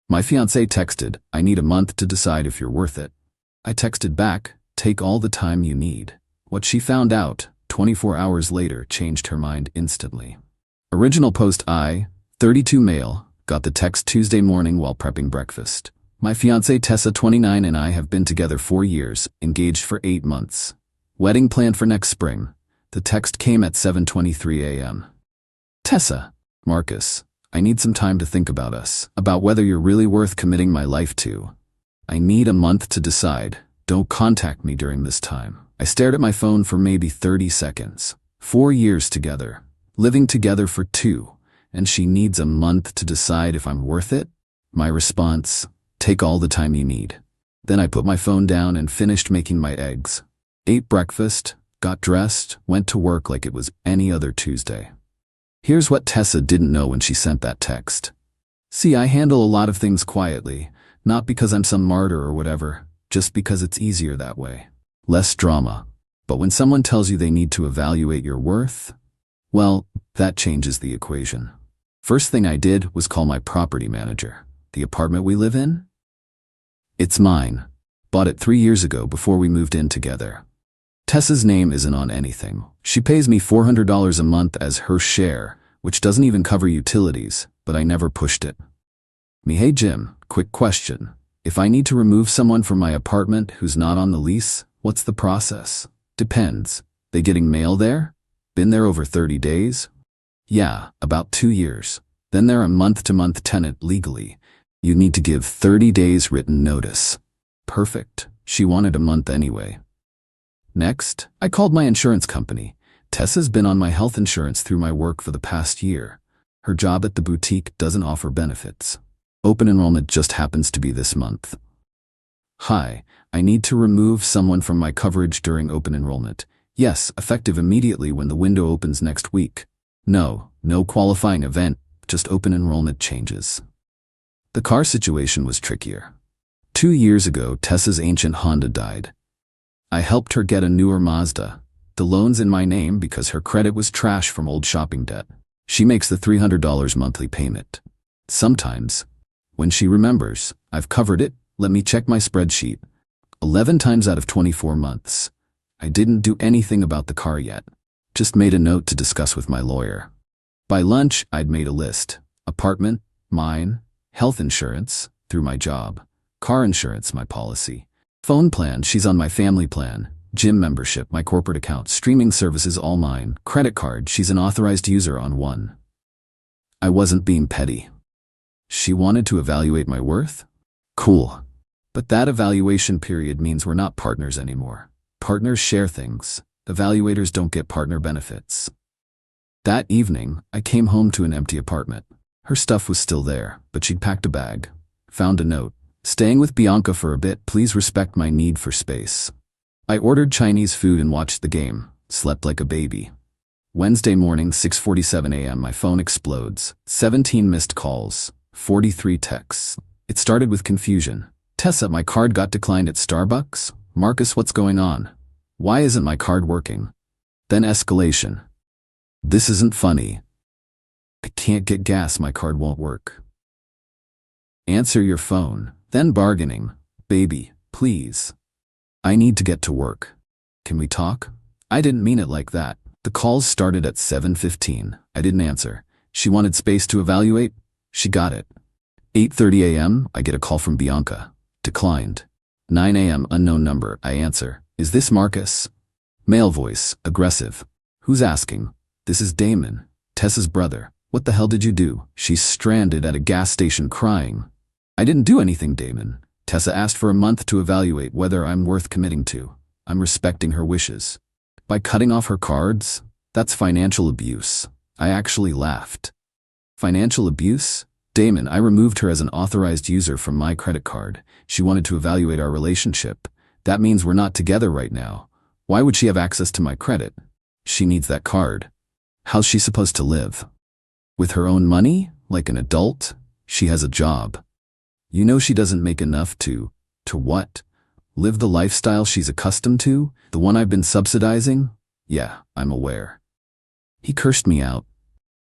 My fiancée texted, "I need a month to decide if you're worth it." I texted back, "Take all the time you need." What she found out, 24 hours later, changed her mind instantly. Original post: I, 32 male, got the text Tuesday morning while prepping breakfast. My fiancée Tessa, 29, and I have been together 4 years, engaged for 8 months. Wedding planned for next spring. The text came at 7:23 a.m. Tessa, Marcus, I need some time to think about us, about whether you're really worth committing my life to. I need a month to decide. Don't contact me during this time. I stared at my phone for maybe 30 seconds. 4 years together, living together for 2, and she needs a month to decide if I'm worth it? My response: take all the time you need. Then I put my phone down and finished making my eggs. Ate breakfast, got dressed, went to work like it was any other Tuesday. Here's what Tessa didn't know when she sent that text. See, I handle a lot of things quietly, not because I'm some martyr or whatever, just because it's easier that way. Less drama. But when someone tells you they need to evaluate your worth, well, that changes the equation. First thing I did was call my property manager. The apartment we live in? It's mine. Bought it 3 years ago before we moved in together. Tessa's name isn't on anything. She pays me $400 a month as her share, which doesn't even cover utilities, but I never pushed it. Hey Jim, quick question. If I need to remove someone from my apartment who's not on the lease, what's the process? Depends. They getting mail there? Been there over 30 days? Yeah, about 2 years. Then they're a month-to-month tenant legally. You need to give 30 days written notice. Perfect. She wanted a month anyway. Next, I called my insurance company. Tessa's been on my health insurance through my work for the past year. Her job at the boutique doesn't offer benefits. Open enrollment just happens to be this month. Hi, I need to remove someone from my coverage during open enrollment. Yes, effective immediately when the window opens next week. No qualifying event, just open enrollment changes. The car situation was trickier. 2 years ago, Tessa's ancient Honda died. I helped her get a newer Mazda. The loan's in my name because her credit was trash from old shopping debt. She makes the $300 monthly payment. Sometimes, when she remembers, I've covered it. Let me check my spreadsheet. 11 times out of 24 months. I didn't do anything about the car yet. Just made a note to discuss with my lawyer. By lunch, I'd made a list. Apartment, mine. Health insurance, through my job. Car insurance, my policy. Phone plan, she's on my family plan. Gym membership, my corporate account. Streaming services, all mine. Credit card, she's an authorized user on one. I wasn't being petty. She wanted to evaluate my worth? Cool. But that evaluation period means we're not partners anymore. Partners share things. Evaluators don't get partner benefits. That evening, I came home to an empty apartment. Her stuff was still there, but she'd packed a bag. Found a note. Staying with Bianca for a bit, please respect my need for space. I ordered Chinese food and watched the game. Slept like a baby. Wednesday morning, 6:47 a.m., my phone explodes. 17 missed calls. 43 texts. It started with confusion. Tessa, my card got declined at Starbucks? Marcus, what's going on? Why isn't my card working? Then escalation. This isn't funny. I can't get gas, my card won't work. Answer your phone. Then bargaining. Baby, please. I need to get to work. Can we talk? I didn't mean it like that. The calls started at 7:15. I didn't answer. She wanted space to evaluate. She got it. 8:30 a.m., I get a call from Bianca. Declined. 9 a.m., unknown number. I answer. Is this Marcus? Male voice, aggressive. Who's asking? This is Damon, Tessa's brother. What the hell did you do? She's stranded at a gas station crying. I didn't do anything, Damon. Tessa asked for a month to evaluate whether I'm worth committing to. I'm respecting her wishes. By cutting off her cards? That's financial abuse. I actually laughed. Financial abuse? Damon, I removed her as an authorized user from my credit card. She wanted to evaluate our relationship. That means we're not together right now. Why would she have access to my credit? She needs that card. How's she supposed to live? With her own money? Like an adult? She has a job. You know she doesn't make enough to what? Live the lifestyle she's accustomed to? The one I've been subsidizing? Yeah, I'm aware. He cursed me out.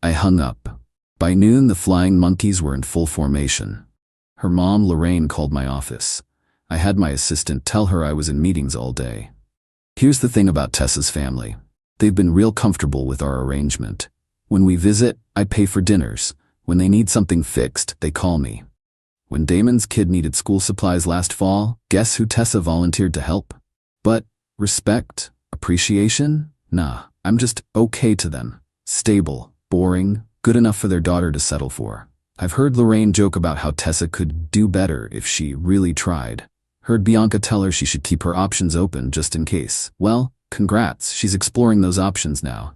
I hung up. By noon, the flying monkeys were in full formation. Her mom, Lorraine, called my office. I had my assistant tell her I was in meetings all day. Here's the thing about Tessa's family. They've been real comfortable with our arrangement. When we visit, I pay for dinners. When they need something fixed, they call me. When Damon's kid needed school supplies last fall, guess who Tessa volunteered to help? But respect, appreciation? Nah, I'm just okay to them. Stable, boring, good enough for their daughter to settle for. I've heard Lorraine joke about how Tessa could do better if she really tried. Heard Bianca tell her she should keep her options open just in case. Well, congrats, she's exploring those options now.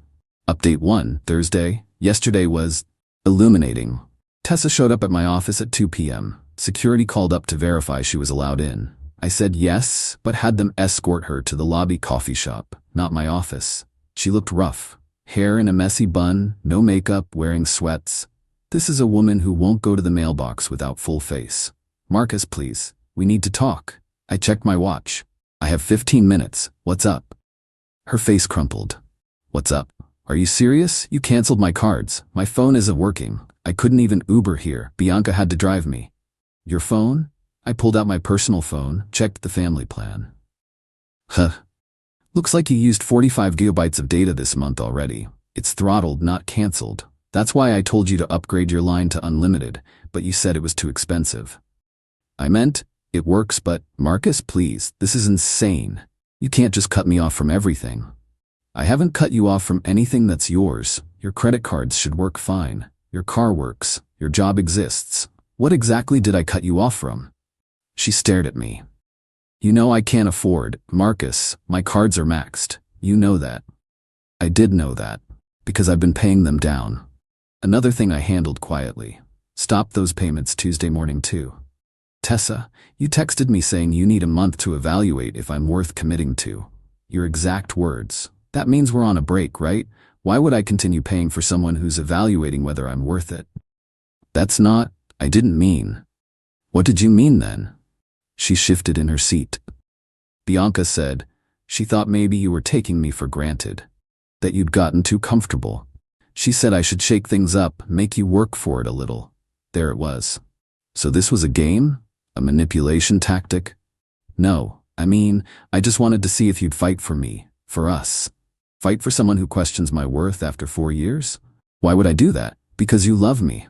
Update 1, Thursday. Yesterday was illuminating. Tessa showed up at my office at 2 p.m. Security called up to verify she was allowed in. I said yes, but had them escort her to the lobby coffee shop, not my office. She looked rough. Hair in a messy bun, no makeup, wearing sweats. This is a woman who won't go to the mailbox without full face. Marcus, please. We need to talk. I checked my watch. I have 15 minutes. What's up? Her face crumpled. What's up? Are you serious? You canceled my cards. My phone isn't working. I couldn't even Uber here. Bianca had to drive me. Your phone? I pulled out my personal phone, checked the family plan. Huh. Looks like you used 45 gigabytes of data this month already. It's throttled, not canceled. That's why I told you to upgrade your line to unlimited, but you said it was too expensive. I meant, it works, but Marcus, please, this is insane. You can't just cut me off from everything. I haven't cut you off from anything that's yours. Your credit cards should work fine. Your car works. Your job exists. What exactly did I cut you off from? She stared at me. You know I can't afford, Marcus, my cards are maxed. You know that. I did know that, because I've been paying them down. Another thing I handled quietly. Stop those payments Tuesday morning too. Tessa, you texted me saying you need a month to evaluate if I'm worth committing to. Your exact words. That means we're on a break, right? Why would I continue paying for someone who's evaluating whether I'm worth it? That's not, I didn't mean. What did you mean then? She shifted in her seat. Bianca said, she thought maybe you were taking me for granted. That you'd gotten too comfortable. She said I should shake things up, make you work for it a little. There it was. So this was a game? A manipulation tactic? No, I mean, I just wanted to see if you'd fight for me, for us. Fight for someone who questions my worth after 4 years? Why would I do that? Because you love me.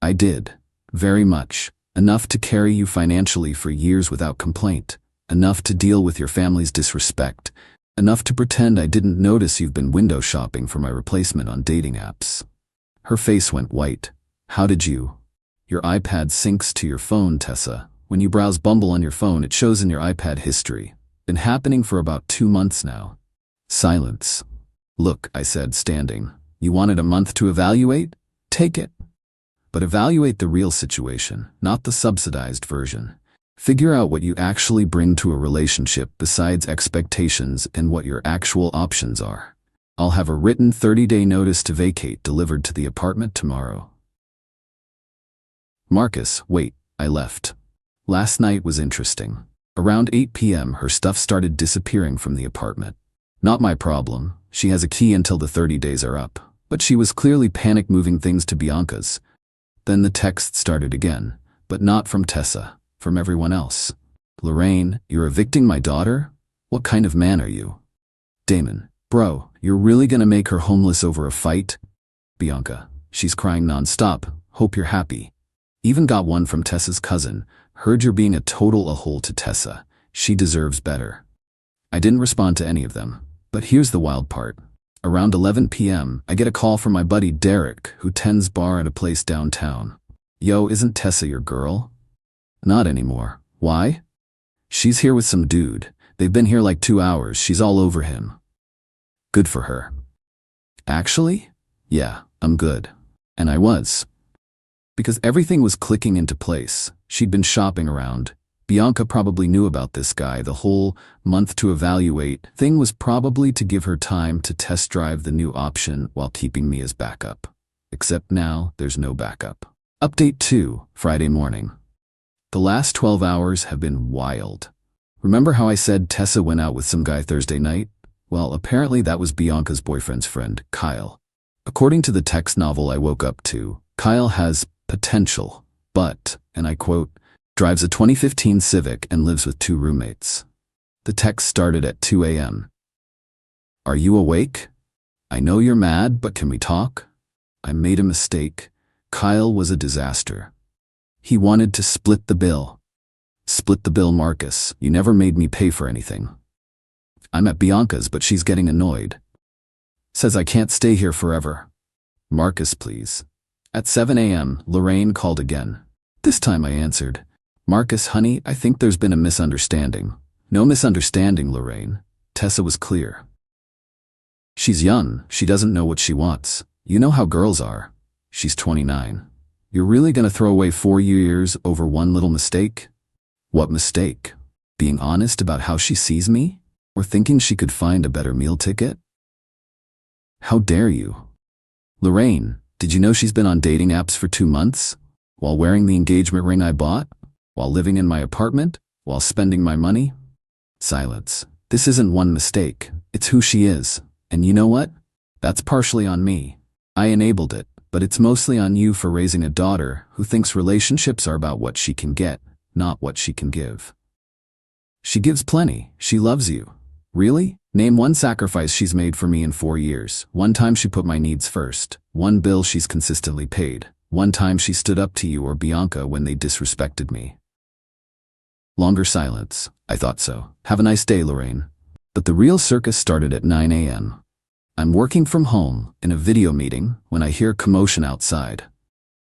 I did. Very much. Enough to carry you financially for years without complaint. Enough to deal with your family's disrespect. Enough to pretend I didn't notice you've been window shopping for my replacement on dating apps. Her face went white. How did you? Your iPad syncs to your phone, Tessa. When you browse Bumble on your phone, it shows in your iPad history. Been happening for about 2 months now. Silence. Look, I said, standing. You wanted a month to evaluate? Take it. But evaluate the real situation, not the subsidized version. Figure out what you actually bring to a relationship besides expectations and what your actual options are. I'll have a written 30-day notice to vacate delivered to the apartment tomorrow. Marcus, wait, I left. Last night was interesting. Around 8 p.m. her stuff started disappearing from the apartment. Not my problem. She has a key until the 30 days are up. But she was clearly panic moving things to Bianca's. Then the text started again, but not from Tessa, from everyone else. Lorraine, you're evicting my daughter? What kind of man are you? Damon, bro, you're really gonna make her homeless over a fight? Bianca, she's crying nonstop, hope you're happy. Even got one from Tessa's cousin, heard you're being a total a-hole to Tessa. She deserves better. I didn't respond to any of them, but here's the wild part. Around 11 p.m., I get a call from my buddy Derek, who tends bar at a place downtown. Yo, isn't Tessa your girl? Not anymore. Why? She's here with some dude. They've been here like 2 hours. She's all over him. Good for her. Actually? Yeah, I'm good. And I was. Because everything was clicking into place. She'd been shopping around. Bianca probably knew about this guy. The whole month to evaluate thing was probably to give her time to test drive the new option while keeping me as backup. Except now, there's no backup. Update 2, Friday morning. The last 12 hours have been wild. Remember how I said Tessa went out with some guy Thursday night? Well, apparently that was Bianca's boyfriend's friend, Kyle. According to the text novel I woke up to, Kyle has potential, but, and I quote, Drives a 2015 Civic and lives with 2 roommates. The text started at 2 a.m. Are you awake? I know you're mad, but can we talk? I made a mistake. Kyle was a disaster. He wanted to split the bill. Split the bill, Marcus. You never made me pay for anything. I'm at Bianca's, but she's getting annoyed. Says I can't stay here forever. Marcus, please. At 7 a.m., Lorraine called again. This time I answered. Marcus, honey, I think there's been a misunderstanding. No misunderstanding, Lorraine. Tessa was clear. She's young. She doesn't know what she wants. You know how girls are. She's 29. You're really gonna throw away 4 years over one little mistake? What mistake? Being honest about how she sees me? Or thinking she could find a better meal ticket? How dare you? Lorraine, did you know she's been on dating apps for 2 months? While wearing the engagement ring I bought? While living in my apartment? While spending my money? Silence. This isn't one mistake. It's who she is. And you know what? That's partially on me. I enabled it, but it's mostly on you for raising a daughter who thinks relationships are about what she can get, not what she can give. She gives plenty. She loves you. Really? Name one sacrifice she's made for me in 4 years. One time she put my needs first. One bill she's consistently paid. One time she stood up to you or Bianca when they disrespected me. Longer silence. I thought so. Have a nice day, Lorraine. But the real circus started at 9 a.m. I'm working from home in a video meeting when I hear commotion outside.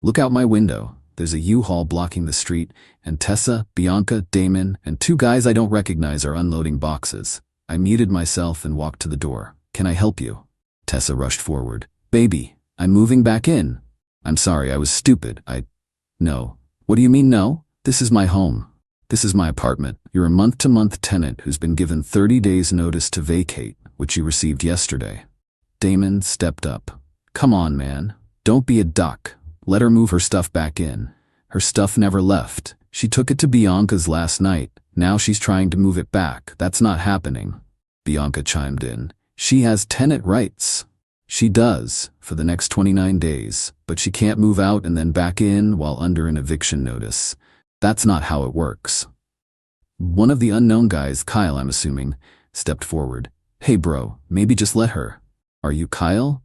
Look out my window. There's a U-Haul blocking the street, and Tessa, Bianca, Damon, and 2 guys I don't recognize are unloading boxes. I muted myself and walked to the door. Can I help you? Tessa rushed forward. Baby, I'm moving back in. I'm sorry, I was stupid. No. What do you mean no? This is my home. This is my apartment. You're a month-to-month tenant who's been given 30 days notice to vacate, which you received yesterday. Damon stepped up. Come on, man. Don't be a duck. Let her move her stuff back in. Her stuff never left. She took it to Bianca's last night. Now she's trying to move it back. That's not happening. Bianca chimed in. She has tenant rights. She does, for the next 29 days, but she can't move out and then back in while under an eviction notice. That's not how it works. One of the unknown guys, Kyle I'm assuming, stepped forward. Hey bro, maybe just let her. Are you Kyle?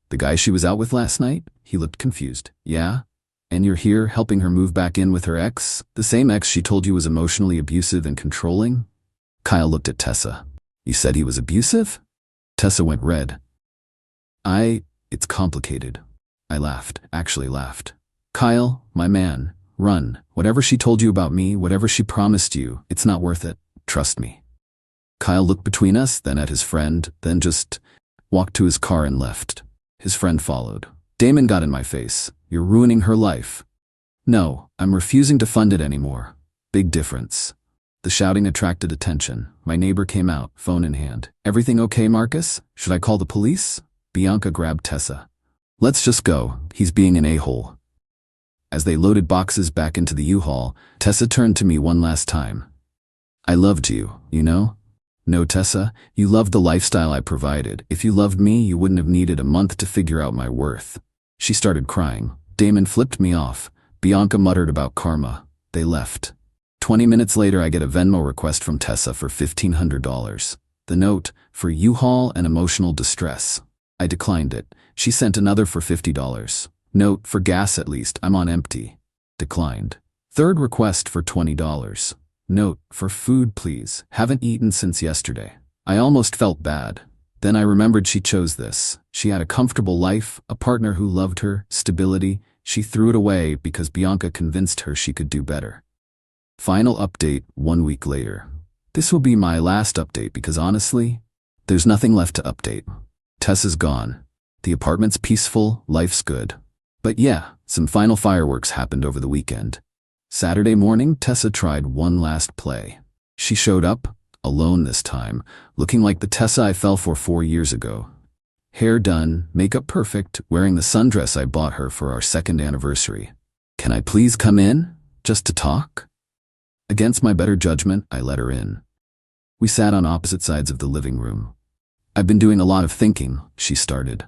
The guy she was out with last night? He looked confused. Yeah? And you're here helping her move back in with her ex? The same ex she told you was emotionally abusive and controlling? Kyle looked at Tessa. You said he was abusive? Tessa went red. It's complicated. I laughed, actually laughed. Kyle, my man, run. Whatever she told you about me, whatever she promised you, it's not worth it. Trust me. Kyle looked between us, then at his friend, then just walked to his car and left. His friend followed. Damon got in my face. You're ruining her life. No, I'm refusing to fund it anymore. Big difference. The shouting attracted attention. My neighbor came out, phone in hand. Everything okay, Marcus? Should I call the police? Bianca grabbed Tessa. Let's just go. He's being an a-hole. As they loaded boxes back into the U-Haul, Tessa turned to me one last time. I loved you, you know? No, Tessa, you loved the lifestyle I provided. If you loved me, you wouldn't have needed a month to figure out my worth. She started crying. Damon flipped me off. Bianca muttered about karma. They left. 20 minutes later, I get a Venmo request from Tessa for $1,500. The note, for U-Haul and emotional distress. I declined it. She sent another for $50. Note, for gas at least, I'm on empty. Declined. Third request for $20. Note, for food please, haven't eaten since yesterday. I almost felt bad. Then I remembered she chose this. She had a comfortable life, a partner who loved her, stability. She threw it away because Bianca convinced her she could do better. Final update 1 week later. This will be my last update because honestly, there's nothing left to update. Tessa's gone. The apartment's peaceful, life's good. But yeah, some final fireworks happened over the weekend. Saturday morning, Tessa tried one last play. She showed up, alone this time, looking like the Tessa I fell for 4 years ago. Hair done, makeup perfect, wearing the sundress I bought her for our 2nd anniversary. Can I please come in? Just to talk? Against my better judgment, I let her in. We sat on opposite sides of the living room. I've been doing a lot of thinking, she started.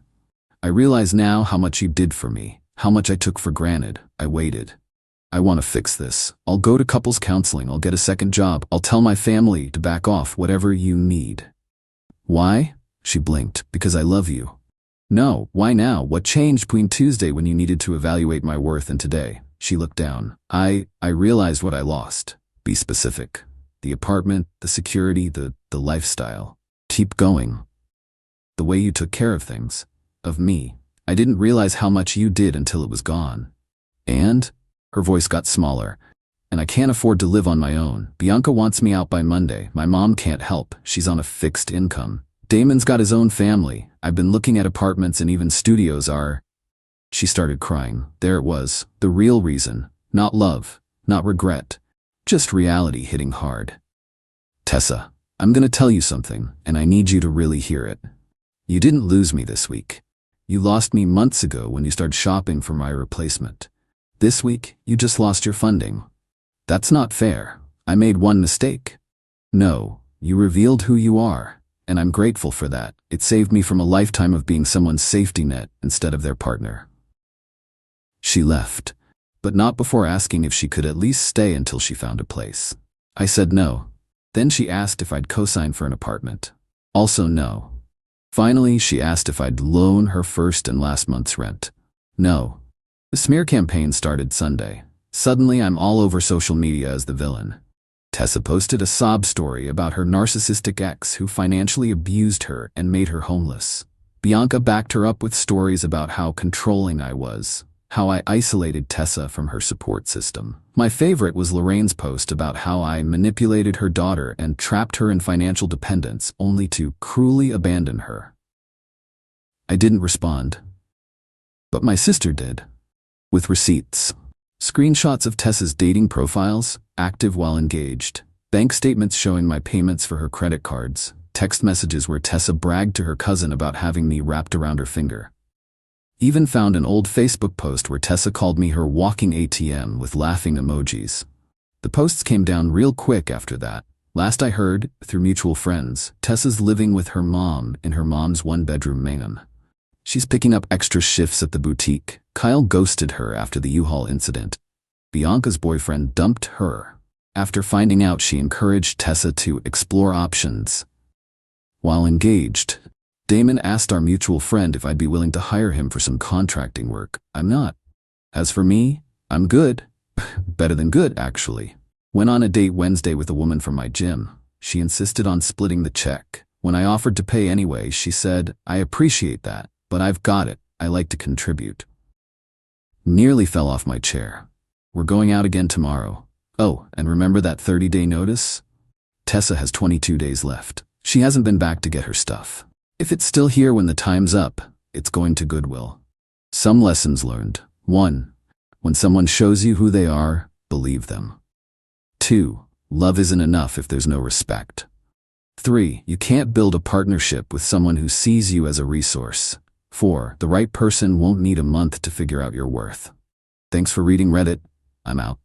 I realize now how much you did for me, how much I took for granted. I waited. I want to fix this. I'll go to couples counseling. I'll get a second job. I'll tell my family to back off, whatever you need. Why? She blinked. Because I love you. No, why now? What changed between Tuesday when you needed to evaluate my worth and today? She looked down. I realized what I lost. Be specific. The apartment, the security, the lifestyle. Keep going. The way you took care of things. Of me. I didn't realize how much you did until it was gone. And? Her voice got smaller. And I can't afford to live on my own. Bianca wants me out by Monday. My mom can't help. She's on a fixed income. Damon's got his own family. I've been looking at apartments and even studios are... She started crying. There it was. The real reason. Not love. Not regret. Just reality hitting hard. Tessa, I'm gonna tell you something, and I need you to really hear it. You didn't lose me this week. You lost me months ago when you started shopping for my replacement. This week, you just lost your funding. That's not fair. I made one mistake. No, you revealed who you are, and I'm grateful for that. It saved me from a lifetime of being someone's safety net instead of their partner. She left, but not before asking if she could at least stay until she found a place. I said no. Then she asked if I'd co-sign for an apartment. Also no. Finally, she asked if I'd loan her first and last month's rent. No. The smear campaign started Sunday. Suddenly, I'm all over social media as the villain. Tessa posted a sob story about her narcissistic ex who financially abused her and made her homeless. Bianca backed her up with stories about how controlling I was, how I isolated Tessa from her support system. My favorite was Lorraine's post about how I manipulated her daughter and trapped her in financial dependence only to cruelly abandon her. I didn't respond. But my sister did. With receipts. Screenshots of Tessa's dating profiles, active while engaged. Bank statements showing my payments for her credit cards. Text messages where Tessa bragged to her cousin about having me wrapped around her finger. Even found an old Facebook post where Tessa called me her walking ATM with laughing emojis. The posts came down real quick after that. Last I heard, through mutual friends, Tessa's living with her mom in her mom's one-bedroom mansion. She's picking up extra shifts at the boutique. Kyle ghosted her after the U-Haul incident. Bianca's boyfriend dumped her. After finding out, she encouraged Tessa to explore options. While engaged, Damon asked our mutual friend if I'd be willing to hire him for some contracting work. I'm not. As for me, I'm good. Better than good, actually. Went on a date Wednesday with a woman from my gym. She insisted on splitting the check. When I offered to pay anyway, she said, I appreciate that, but I've got it. I like to contribute. Nearly fell off my chair. We're going out again tomorrow. Oh, and remember that 30-day notice? Tessa has 22 days left. She hasn't been back to get her stuff. If it's still here when the time's up, it's going to Goodwill. Some lessons learned. 1. When someone shows you who they are, believe them. 2. Love isn't enough if there's no respect. 3. You can't build a partnership with someone who sees you as a resource. 4. The right person won't need a month to figure out your worth. Thanks for reading Reddit. I'm out.